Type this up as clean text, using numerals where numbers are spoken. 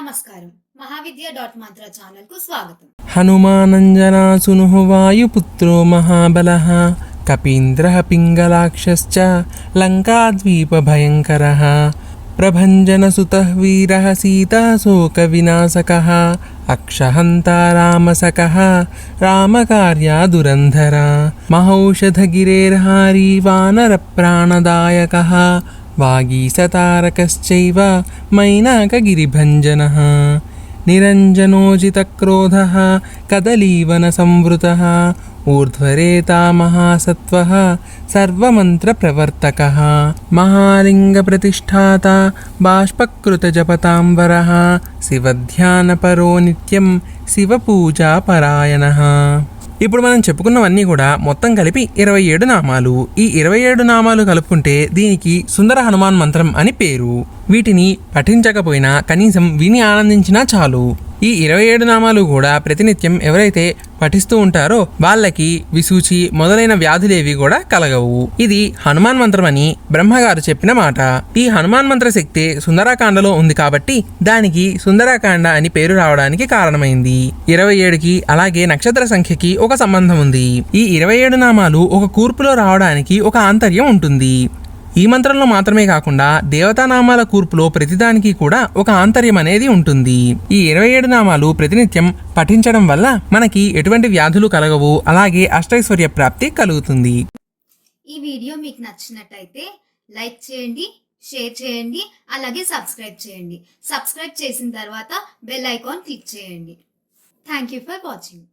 నమస్కారం. మహావిద్య మంత్ర ఛానల్ కు స్వాగతం. హనుమానంజనాసును వాయుపుత్రో మహాబలః కపీంద్రః పింగళాక్షశ్చ లంకాద్వీపభయంకరః ప్రభంజనసుతః వీరः సీతాశోకవినాశకः అక్షహంతా రామసకः రామకార్యాదురంధర మహౌషధగిరేర్హారీ వానరప్రాణదాయకः వాగీశతారకశ్చైవ మైనాకగిరిభంజనः నిరంజనోజితక్రోధः కదలీవనసంవృతः ఊర్ధ్వరేతా మహాసత్వः సర్వమంత్రప్రవర్తకः మహాలింగప్రతిష్ఠాతా బాష్పకృతజపతాంబరः శివధ్యానపరో నిత్యం శివపూజాపరాయణः. ఇప్పుడు మనం చెప్పుకున్నవన్నీ కూడా మొత్తం కలిపి 27 నామాలు. ఈ 27 నామాలు కలుపుకుంటే దీనికి సుందర హనుమాన్ మంత్రం అని పేరు. వీటిని పఠించకపోయినా కనీసం విని ఆనందించినా చాలు. ఈ 27 నామాలు కూడా ప్రతినిత్యం ఎవరైతే పఠిస్తూ ఉంటారో వాళ్ళకి విసూచి మొదలైన వ్యాధులేవి కూడా కలగవు. ఇది హనుమాన్ మంత్రం అని బ్రహ్మగారు చెప్పిన మాట. ఈ హనుమాన్ మంత్ర శక్తి సుందరాకాండలో ఉంది కాబట్టి దానికి సుందరాకాండ అని పేరు రావడానికి కారణమైంది. 27కి అలాగే నక్షత్ర సంఖ్యకి ఒక సంబంధం ఉంది. ఈ 27 నామాలు ఒక కూర్పులో రావడానికి ఒక ఆంతర్యం ఉంటుంది. ఈ మంత్రంలో మాత్రమే కాకుండా దేవతానామాల కూర్పులో ప్రతిదానికి కూడా ఒక ఆంతర్యం అనేది ఉంటుంది. ఈ 27 నామాలు ప్రతినిత్యం పఠించడం వల్ల మనకి ఎటువంటి వ్యాధులు కలగవు, అలాగే అష్టైశ్వర్య ప్రాప్తి కలుగుతుంది. ఈ వీడియో మీకు నచ్చినట్టయితే లైక్ చేయండి, షేర్ చేయండి, అలాగే సబ్స్క్రైబ్ చేయండి. సబ్స్క్రైబ్ చేసిన తర్వాత బెల్ ఐకాన్ క్లిక్ చేయండి. Thank you for watching.